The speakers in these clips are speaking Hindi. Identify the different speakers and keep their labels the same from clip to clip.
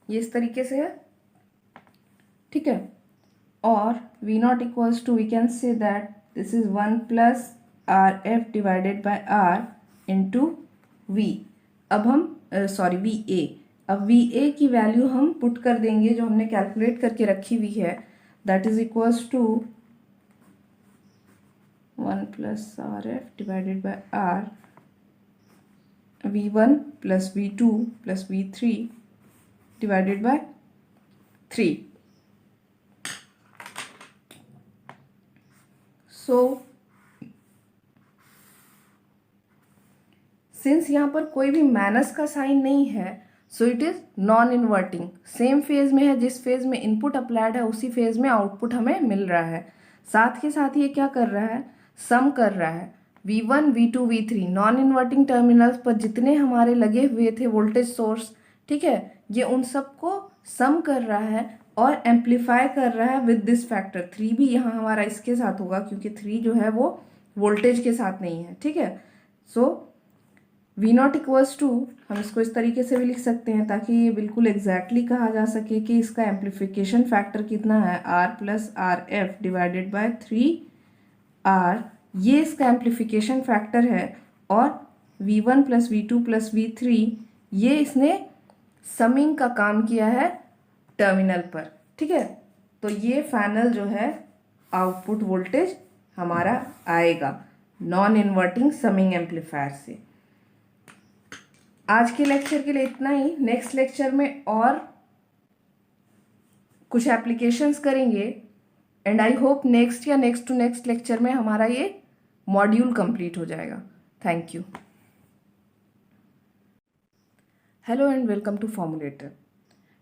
Speaker 1: ये इस तरीके से है, ठीक है। और V not equals to, we can say that this is 1 plus R F divided by R into V. अब हम सॉरी वी ए, अब वी ए की वैल्यू हम पुट कर देंगे जो हमने कैलकुलेट करके रखी हुई है, that is equals to 1 plus R F divided by R V1 plus V2 plus V3 divided by 3। So since यहाँ पर कोई भी माइनस का साइन नहीं है, so it is non inverting. Same phase में है, जिस फेज में इनपुट अप्लाइड है उसी फेज में आउटपुट हमें मिल रहा है। साथ के साथ ये क्या कर रहा है, सम कर रहा है। V1 V2 V3 non inverting terminals पर जितने हमारे लगे हुए थे वोल्टेज सोर्स, ठीक है, ये उन सबको सम कर रहा है और एम्पलीफाई कर रहा है विद दिस फैक्टर। 3 भी यहाँ हमारा इसके साथ होगा क्योंकि 3 जो है वो वोल्टेज के साथ नहीं है, ठीक है। सो V नॉट इक्वल्स टू, हम इसको इस तरीके से भी लिख सकते हैं ताकि ये बिल्कुल एग्जैक्टली कहा जा सके कि इसका एम्पलीफिकेशन फैक्टर कितना है, R plus R F divided bye 3R, ये इसका एम्पलीफिकेशन फैक्टर है। और V1 plus V2 plus V3, ये इसने समिंग का काम किया है टर्मिनल पर, ठीक है। तो ये फाइनल जो है आउटपुट वोल्टेज हमारा आएगा नॉन इन्वर्टिंग समिंग एम्पलीफायर से। आज के लेक्चर के लिए इतना ही। नेक्स्ट लेक्चर में और कुछ एप्लीकेशंस करेंगे एंड आई होप नेक्स्ट या नेक्स्ट टू नेक्स्ट लेक्चर में हमारा ये मॉड्यूल कंप्लीट हो जाएगा। Thank you. Hello and welcome to formulator.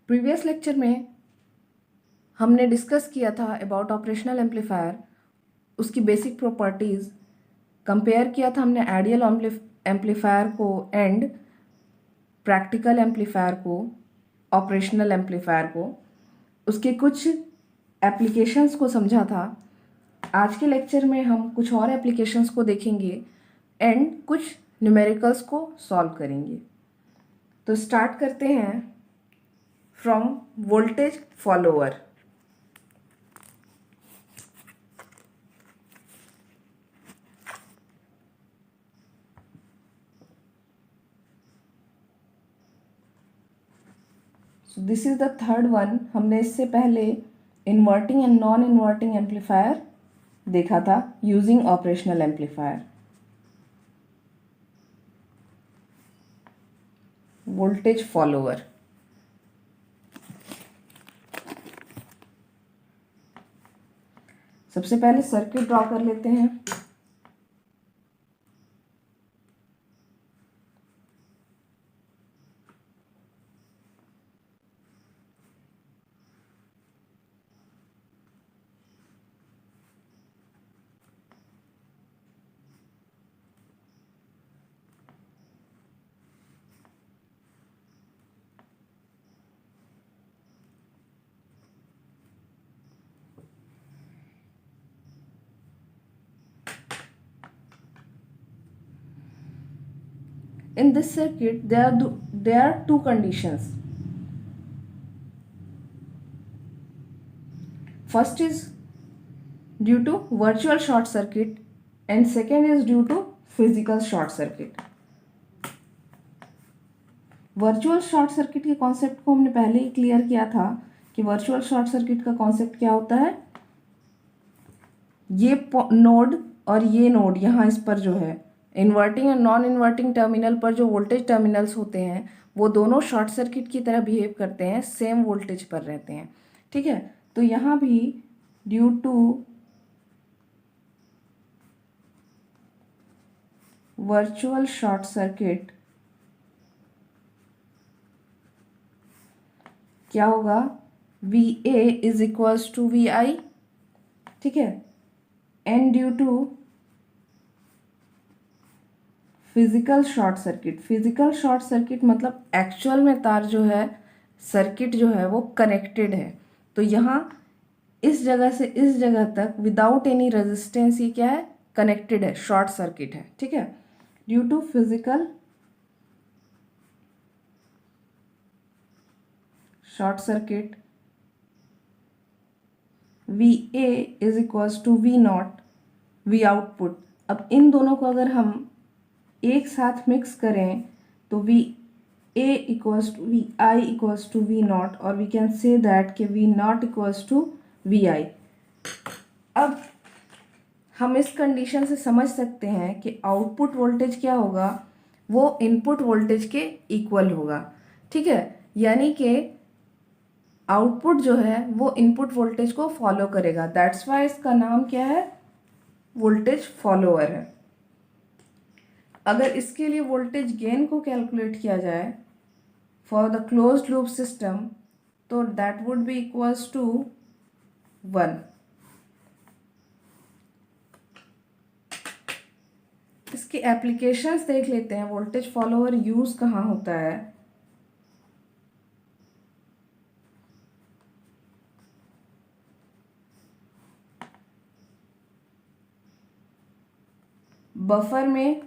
Speaker 1: Previous lecture में हमने डिस्कस किया था अबाउट ऑपरेशनल एम्पलीफायर, उसकी बेसिक प्रॉपर्टीज़, कंपेयर किया था हमने आइडियल एम्पलीफायर को एंड प्रैक्टिकल एम्पलीफायर को, ऑपरेशनल एम्पलीफायर को, उसके कुछ एप्लीकेशंस को समझा था। आज के लेक्चर में हम कुछ और एप्लीकेशंस को देखेंगे एंड कुछ न्यूमेरिकल्स को सॉल्व करेंगे। तो स्टार्ट करते हैं from voltage follower. So this is the third one. हमने इससे पहले inverting and non inverting amplifier देखा था using operational amplifier. Voltage follower, सबसे पहले सर्किट ड्रॉ कर लेते हैं। In this circuit, there are two conditions. First is due to virtual short circuit and second is due to physical short circuit. Virtual short circuit के कॉन्सेप्ट को हमने पहले ही क्लियर किया था कि वर्चुअल शॉर्ट सर्किट का कॉन्सेप्ट क्या होता है, ये नोड और ये नोड यहाँ इस पर जो है इन्वर्टिंग और नॉन इन्वर्टिंग टर्मिनल पर जो वोल्टेज टर्मिनल्स होते हैं वो दोनों शॉर्ट सर्किट की तरह बिहेव करते हैं, सेम वोल्टेज पर रहते हैं, ठीक है। तो यहाँ भी due to virtual short circuit क्या होगा, V A is equals to V I, ठीक है। And due to physical short circuit, physical short circuit मतलब एक्चुअल में तार जो है, सर्किट जो है वो कनेक्टेड है। तो यहाँ इस जगह से इस जगह तक विदाउट एनी रेजिस्टेंस ये क्या है, कनेक्टेड है, शॉर्ट सर्किट है, ठीक है। Due to physical short circuit, V A is equals to V not V output. अब इन दोनों को अगर हम एक साथ मिक्स करें तो V A equals to V I equals to V not, और वी कैन से दैट कि V naught equals to V I. अब हम इस कंडीशन से समझ सकते हैं कि आउटपुट वोल्टेज क्या होगा, वो इनपुट वोल्टेज के इक्वल होगा। ठीक है, यानी कि आउटपुट जो है वो इनपुट वोल्टेज को फॉलो करेगा। दैट्स वाई इसका नाम क्या है, वोल्टेज फॉलोअर है। अगर इसके लिए वोल्टेज गेन को कैलकुलेट किया जाए for the closed loop system, तो that would be equals to 1। इसके एप्लीकेशंस देख लेते हैं, वोल्टेज फॉलोअर यूज कहाँ होता है। बफर में,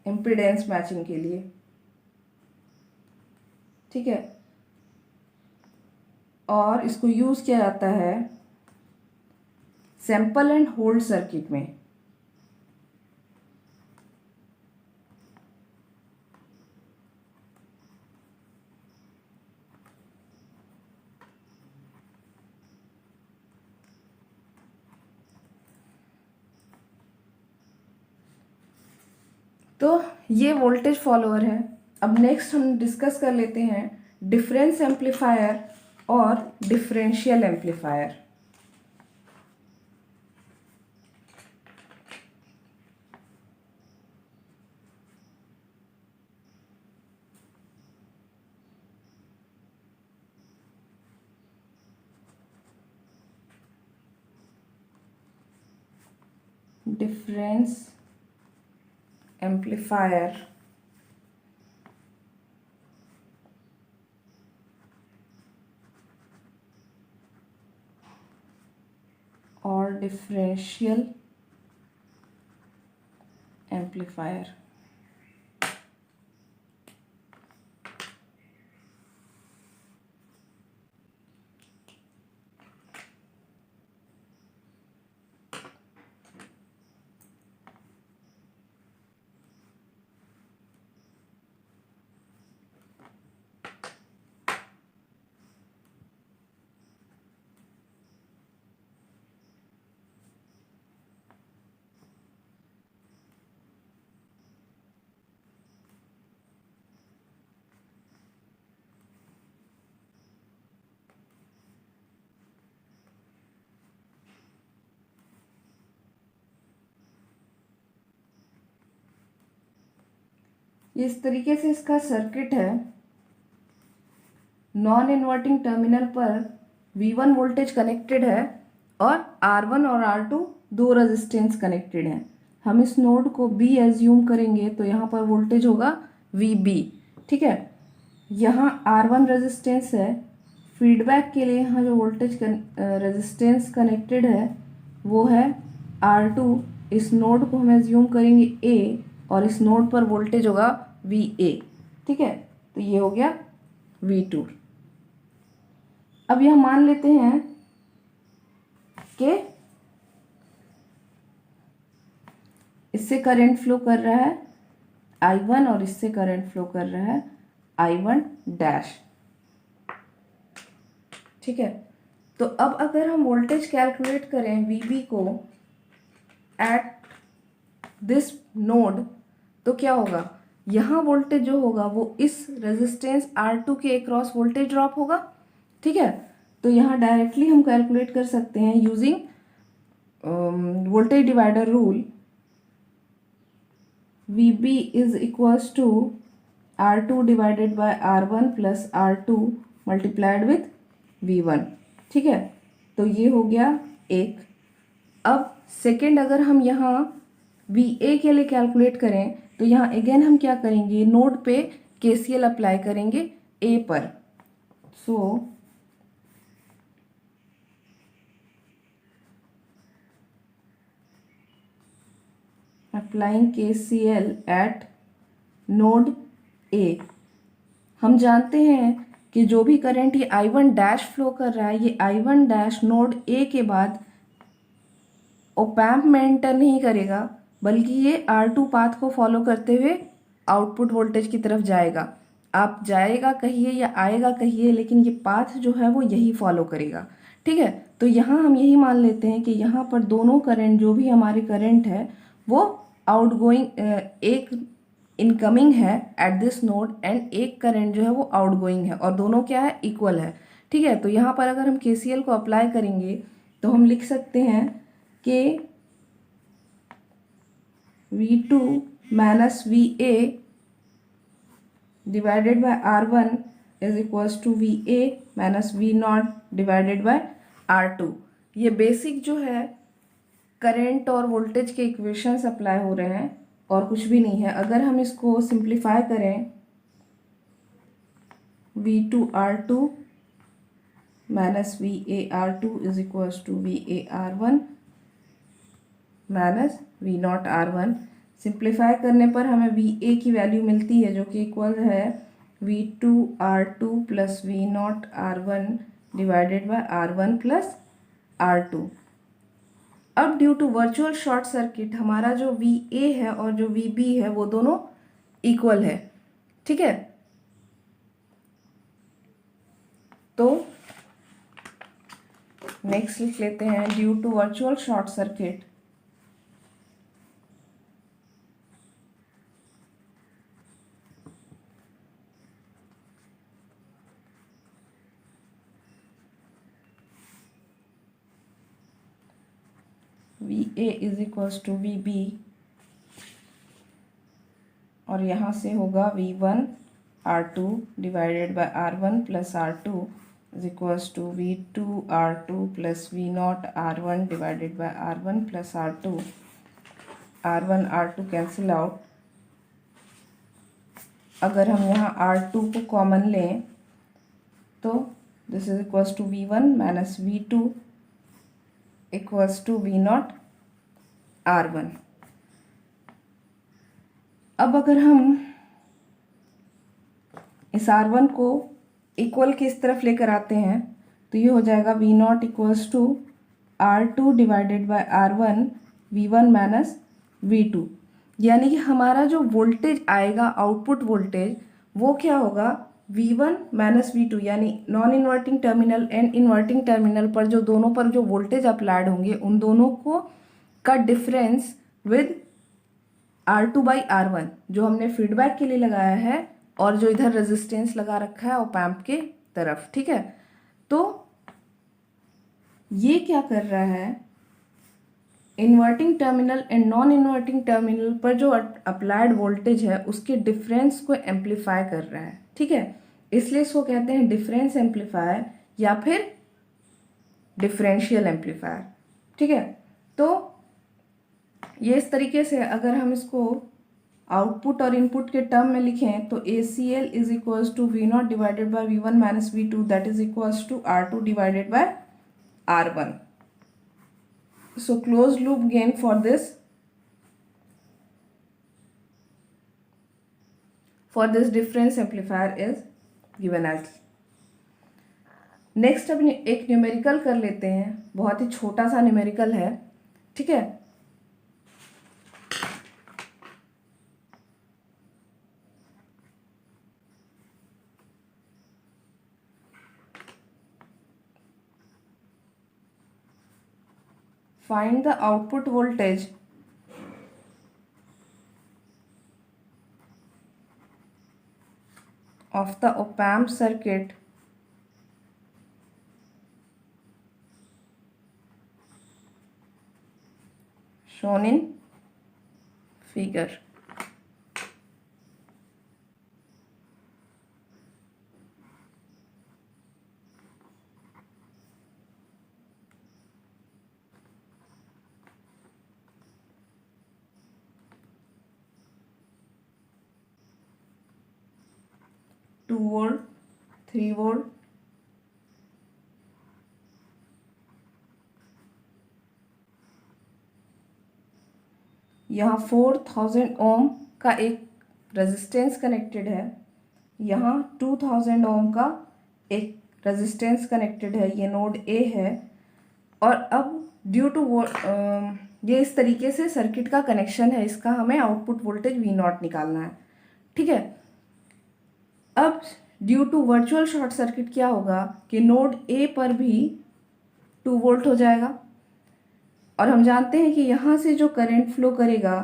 Speaker 1: इम्पीडेंस मैचिंग के लिए। ठीक है, और इसको यूज किया जाता है सैंपल एंड होल्ड सर्किट में। तो ये वोल्टेज फॉलोअर है। अब नेक्स्ट हम डिस्कस कर लेते हैं डिफरेंस एम्पलीफायर और डिफरेंशियल एम्पलीफायर। डिफरेंस एम्पलीफायर और डिफरेंशियल एम्पलीफायर। इस तरीके से इसका सर्किट है। नॉन इन्वर्टिंग टर्मिनल पर V1 वोल्टेज कनेक्टेड है और R1 और R2 दो रेजिस्टेंस कनेक्टेड हैं। हम इस नोड को B एज्यूम करेंगे तो यहाँ पर वोल्टेज होगा VB। ठीक है, यहाँ R1 रेजिस्टेंस है। फीडबैक के लिए यहाँ जो वोल्टेज रेजिस्टेंस कनेक्टेड है वो है R2। इस नोड को हम एज्यूम करेंगे A और इस नोड पर वोल्टेज होगा VA। ठीक है, तो ये हो गया V2। अब यह मान लेते हैं कि इससे करंट फ्लो कर रहा है I1 और इससे करंट फ्लो कर रहा है I1 डैश। ठीक है, तो अब अगर हम वोल्टेज कैलकुलेट करें VB को एट दिस नोड तो क्या होगा, यहाँ वोल्टेज जो होगा वो इस रेजिस्टेंस R2 के अक्रॉस वोल्टेज ड्रॉप होगा। ठीक है, तो यहाँ डायरेक्टली हम कैलकुलेट कर सकते हैं using voltage divider rule. VB is equals to R2 divided by R1 plus R2 multiplied with V1। ठीक है, तो ये हो गया एक। अब सेकेंड, अगर हम यहाँ VA के लिए कैलकुलेट करें तो यहाँ अगेन हम क्या करेंगे, नोड पे KCL अप्लाई करेंगे A पर। So applying KCL eight node A. हम जानते हैं कि जो भी करंट ये I1 डैश फ्लो कर रहा है, ये I1 डैश नोड ए के बाद ओपैम्प में एंटर नहीं करेगा, बल्कि ये R2 पाथ को फॉलो करते हुए आउटपुट वोल्टेज की तरफ जाएगा। आप जाएगा कहिए या आएगा कहिए, लेकिन ये पाथ जो है वो यही फॉलो करेगा। ठीक है, तो यहाँ हम यही मान लेते हैं कि यहाँ पर दोनों करंट, जो भी हमारे करंट है वो आउटगोइंग, एक इनकमिंग है एट दिस नोड एंड एक करंट जो है वो आउटगोइंग है, और दोनों क्या है, इक्वल है। ठीक है, तो यहाँ पर अगर हम KCL को अप्लाई करेंगे तो हम लिख सकते हैं कि V2 minus VA divided by R1 is equals to VA minus V0 divided by R2। ये बेसिक जो है करंट और वोल्टेज के इक्वेशंस अप्लाई हो रहे हैं और कुछ भी नहीं है। अगर हम इसको सिंप्लीफाई करें, V2 R2 minus VA R2 is equals to VA R1 minus V0 R1। Simplify करने पर हमें VA की वैल्यू मिलती है जो कि इक्वल है V2 R2 plus V0 R1 divided by R1 plus R2। अब due to virtual short circuit हमारा जो VA है और जो VB है वो दोनों इक्वल है। ठीक है, तो नेक्स्ट लिख लेते हैं, due to virtual short circuit VA is equals to VB, और यहाँ से होगा V1 R2 divided by R1 plus R2 is equals to V2 R2 plus V0 R1 divided by R1 plus R2। R1 R2 cancel out. अगर हम यहाँ R2 को कॉमन लें तो this is equals to V1 minus V2 equals to V0 R1। अब अगर हम इस R1 को इक्वल की इस तरफ लेकर आते हैं तो ये हो जाएगा V0 equals to R2 divided by R1 V1 minus V2। यानी कि हमारा जो वोल्टेज आएगा, आउटपुट वोल्टेज, वो क्या होगा, V1 माइनस V2, यानी non inverting terminal and inverting terminal पर जो दोनों पर जो वोल्टेज अप्लाइड होंगे उन दोनों को का difference with R2 by R1 जो हमने फीडबैक के लिए लगाया है और जो इधर रेजिस्टेंस लगा रखा है ओपैम्प के तरफ। ठीक है, तो ये क्या कर रहा है, inverting terminal and non inverting terminal पर जो अप्लाइड वोल्टेज है उसके डिफरेंस को एम्पलीफाई कर रहा है। ठीक है, इसलिए इसको कहते हैं डिफरेंस एम्पलीफायर या फिर डिफरेंशियल एम्पलीफायर। ठीक है, तो ये इस तरीके से अगर हम इसको आउटपुट और इनपुट के टर्म में लिखें तो ACL is equals to V0 divided by V1 minus V2 that is equals to R2 divided by R1। So closed loop gain for this difference amplifier is given as। Next अब एक न्यूमेरिकल कर लेते हैं, बहुत ही छोटा सा न्यूमेरिकल है। ठीक है, find the output voltage of the op-amp circuit shown in figure। Two volt, 3 volt, यहाँ 4000 ओम का एक रेजिस्टेंस कनेक्टेड है, यहाँ 2000 ओम का एक रेजिस्टेंस कनेक्टेड है, ये नोड ए है। और अब ड्यू टू ये इस तरीके से सर्किट का कनेक्शन है, इसका हमें आउटपुट वोल्टेज V0 निकालना है, ठीक है। अब due to virtual short circuit क्या होगा कि नोड ए पर भी 2 वोल्ट हो जाएगा, और हम जानते हैं कि यहाँ से जो करंट फ्लो करेगा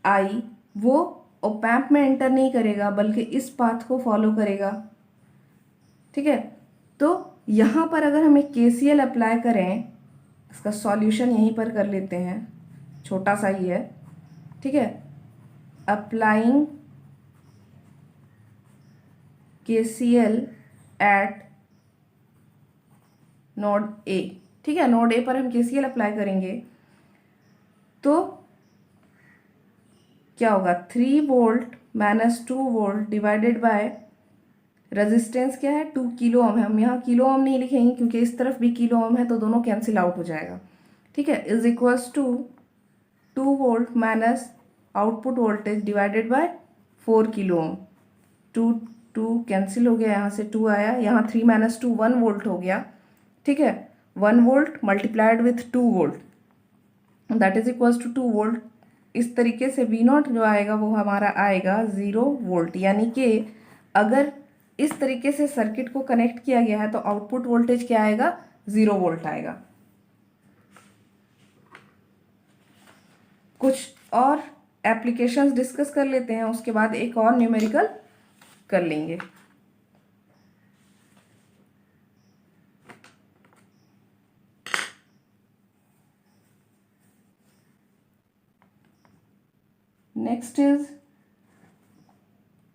Speaker 1: I, वो ऑप एम्प में एंटर नहीं करेगा बल्कि इस पाथ को फॉलो करेगा, ठीक है। तो यहाँ पर अगर हमें KCL अप्लाई करें, इसका सॉल्यूशन यहीं पर कर लेते हैं, छोटा सा ही है, ठीक है। Applying KCL eight node A, ठीक है। नोड ए पर हम KCL अप्लाई करेंगे तो क्या होगा, 3 volt minus 2 volt divided by resistance क्या है, 2 किलो ओम है। हम यहाँ किलो ओम नहीं लिखेंगे क्योंकि इस तरफ भी किलो ओम है तो दोनों कैंसिल आउट हो जाएगा, ठीक है। Is equals to 2 volt minus output voltage divided by 4 kilo ohm. 2 cancel हो गया, यहाँ से 2 आया, यहाँ 3 माइनस 2 1 वोल्ट हो गया, ठीक है। 1 volt multiplied with 2 volt that is equals to 2 volt. इस तरीके से V0 जो आएगा वो हमारा आएगा 0 वोल्ट। यानी कि अगर इस तरीके से सर्किट को कनेक्ट किया गया है तो आउटपुट वोल्टेज क्या आएगा, 0 वोल्ट आएगा। कुछ और एप्लीकेशंस डिस्कस कर लेते हैं, उसके बाद एक और न्यूमेरिकल कर लेंगे। Next is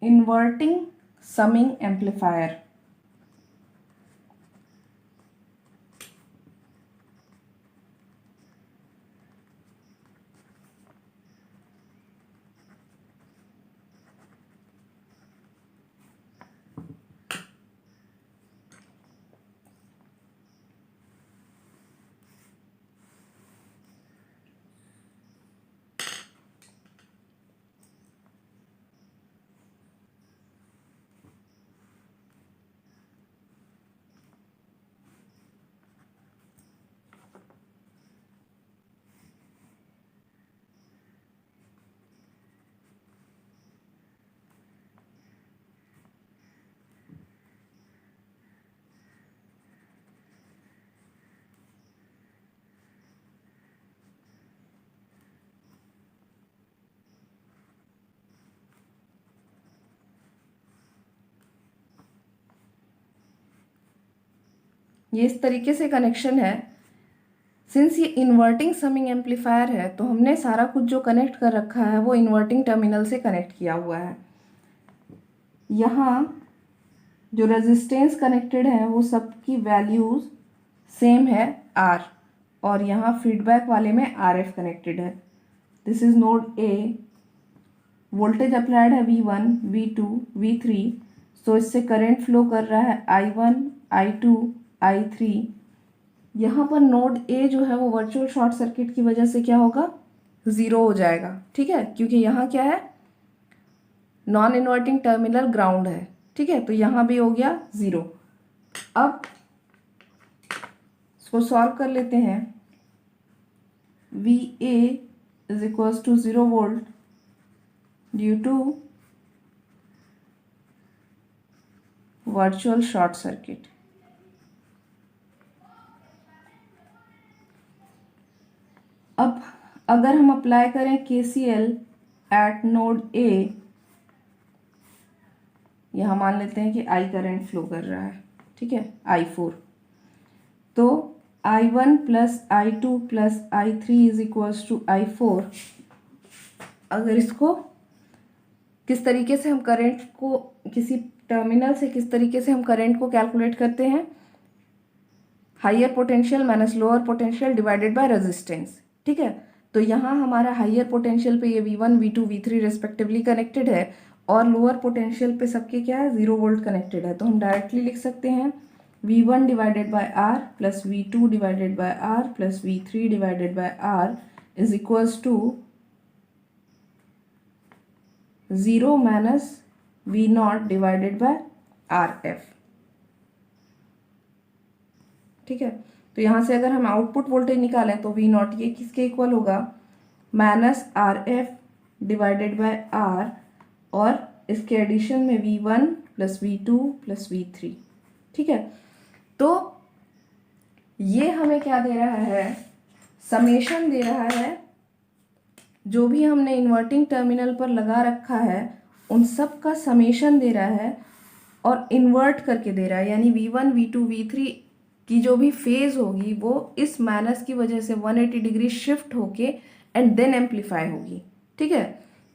Speaker 1: inverting summing amplifier. ये इस तरीके से कनेक्शन है। सिंस ये इन्वर्टिंग समिंग एम्पलीफायर है तो हमने सारा कुछ जो कनेक्ट कर रखा है वो इन्वर्टिंग टर्मिनल से कनेक्ट किया हुआ है। यहाँ जो रेजिस्टेंस कनेक्टेड है वो सबकी वैल्यूज सेम है R, और यहाँ फीडबैक वाले में RF कनेक्टेड है। This is node A, voltage applied है V1, V2, V3। सो इससे करंट फ्लो कर रहा है I1, I2, I3। यहाँ पर नोड A जो है वो वर्चुअल शॉर्ट सर्किट की वजह से क्या होगा, 0 हो जाएगा, ठीक है। क्योंकि यहाँ क्या है, नॉन इन्वर्टिंग टर्मिनल ग्राउंड है, ठीक है। तो यहाँ भी हो गया 0। अब इसको सॉल्व कर लेते हैं। VA is equals to 0 volt due to virtual short circuit. अब अगर हम अप्लाई करें KCL एट नोड A, यहाँ मान लेते हैं कि I करंट फ्लो कर रहा है, ठीक है, I4। तो I1 plus I2 plus I3 is equals to I4। अगर इसको किस तरीके से हम करंट को, किसी टर्मिनल से किस तरीके से हम करंट को कैलकुलेट करते हैं, higher potential minus lower potential divided by resistance, ठीक है। तो यहाँ हमारा हाइयर पोटेंशियल पे ये V1, V2, V3 respectively connected है, और लोअर पोटेंशियल पे सबके क्या है, 0 वोल्ट कनेक्टेड है। तो हम डायरेक्टली लिख सकते हैं V1 divided by R plus V2 divided by R plus V3 divided by R is equals to 0 minus V not divided by R F. ठीक है, तो यहाँ से अगर हम आउटपुट वोल्टेज निकालें तो वी नॉट ये किसके इक्वल होगा, minus R F divided by R, और इसके एडिशन में V1 plus V2 plus V3। ठीक है, तो ये हमें क्या दे रहा है, समेशन दे रहा है, जो भी हमने इन्वर्टिंग टर्मिनल पर लगा रखा है उन सब का समेशन दे रहा है और इन्वर्ट करके दे रहा है, यानी V1 V2 V3 की जो भी फेज होगी वो इस माइनस की वजह से 180 डिग्री शिफ्ट होके एंड देन एम्पलीफाई होगी। ठीक है,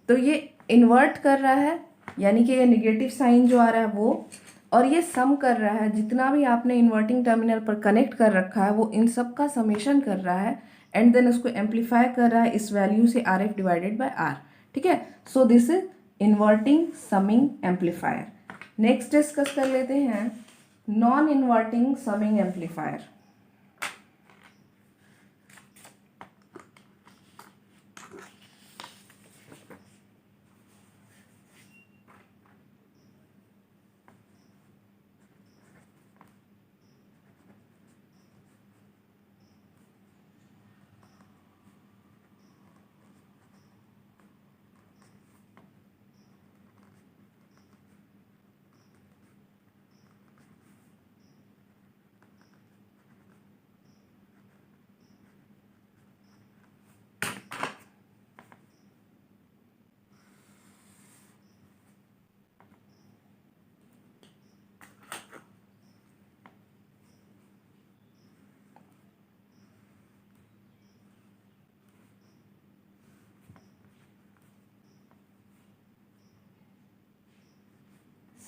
Speaker 1: तो ये इन्वर्ट कर रहा है, यानी कि ये निगेटिव साइन जो आ रहा है वो, और ये सम कर रहा है, जितना भी आपने इन्वर्टिंग टर्मिनल पर कनेक्ट कर रखा है वो इन सब का समेशन कर रहा है एंड देन उसको एम्पलीफाई कर रहा है इस वैल्यू से R F divided by R. ठीक है, so this is inverting summing amplifier. Next discuss कर लेते हैं non inverting summing amplifier.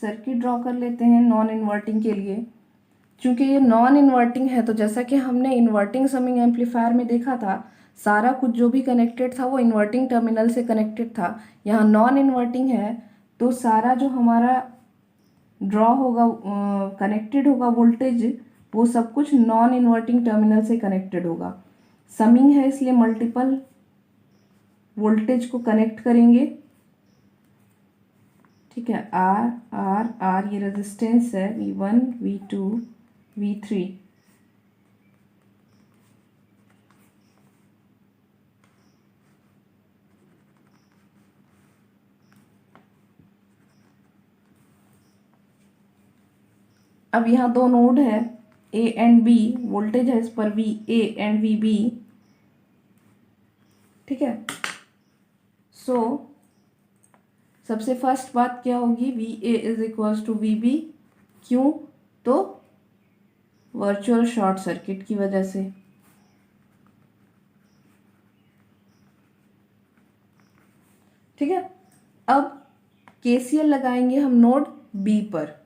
Speaker 1: Circuit draw कर लेते हैं नॉन इन्वर्टिंग के लिए। चूंकि ये नॉन इन्वर्टिंग है तो जैसा कि हमने इन्वर्टिंग समिंग एम्पलीफायर में देखा था, सारा कुछ जो भी कनेक्टेड था वो इन्वर्टिंग टर्मिनल से कनेक्टेड था। यहाँ नॉन इन्वर्टिंग है तो सारा जो हमारा ड्रॉ होगा, कनेक्टेड होगा वोल्टेज, वो सब कुछ नॉन इन्वर्टिंग टर्मिनल से कनेक्टेड होगा। समिंग है इसलिए मल्टीपल वोल्टेज को कनेक्ट करेंगे। ठीक है, आर आर आर ये रेजिस्टेंस है, V1 V2 V3। अब यहाँ दो नोड है A एंड B, वोल्टेज है इस पर VA एंड VB। ठीक है, सो सबसे फर्स्ट बात क्या होगी, VA is equals to VB। क्यों, तो वर्चुअल शॉर्ट सर्किट की वजह से। ठीक है, अब KCL लगाएंगे हम नोड B पर।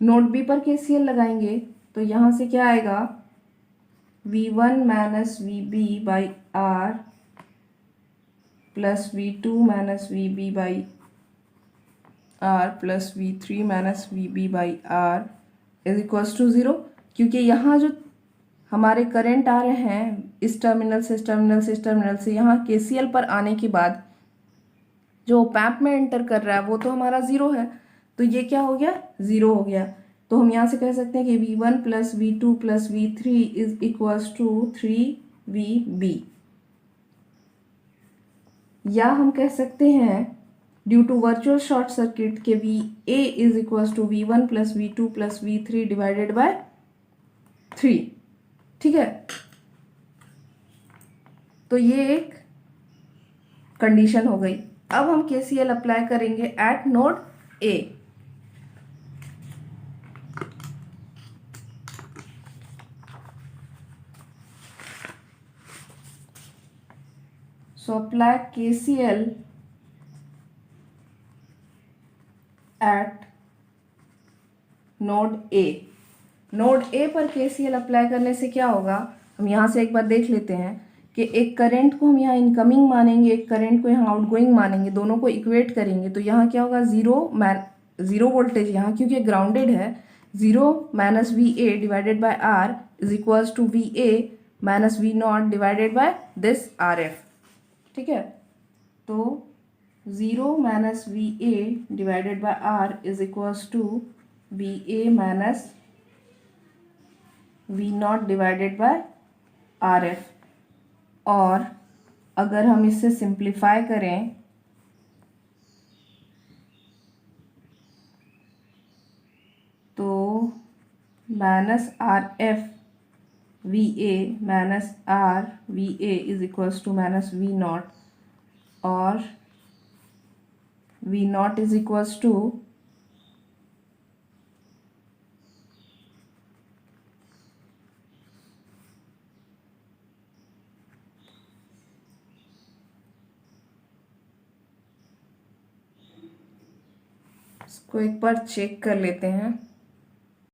Speaker 1: नोड बी पर KCL लगाएंगे तो यहाँ से क्या आएगा, V1 minus VB by R plus V2 minus VB by R plus V3 minus VB by R is equals to 0। क्योंकि यहाँ जो हमारे करंट आ रहे हैं इस टर्मिनल से इस टर्मिनल से इस टर्मिनल से, यहाँ KCL पर आने के बाद जो पैप में एंटर कर रहा है वो तो हमारा 0 है, तो ये क्या हो गया, 0 हो गया। तो हम यहाँ से कह सकते हैं कि V1 plus V2 plus V3 is equals to 3VB। या हम कह सकते हैं due to virtual short circuit के VA is equals to V1 plus V2 plus V3 divided by 3। ठीक है, तो ये एक कंडीशन हो गई। अब हम KCL अप्लाई करेंगे eight node A। So apply KCL eight node A. Node A पर केसीएल अप्लाई करने से क्या होगा, हम यहाँ से एक बार देख लेते हैं कि एक करंट को हम यहाँ इनकमिंग मानेंगे, एक करंट को यहाँ आउटगोइंग मानेंगे, दोनों को इक्वेट करेंगे तो यहाँ क्या होगा, ज़ीरो वोल्टेज यहाँ क्योंकि ग्राउंडेड है, 0 minus V A divided by R is equals to V A minus V not divided by this R F. ठीक है, तो 0 minus V A divided by R is equals to V A minus V not divided by R F. और अगर हम इसे सिंप्लीफाई करें तो minus R F V A minus R V A is equals to minus V not, और V not is equals to इसको एक बार चेक कर लेते हैं।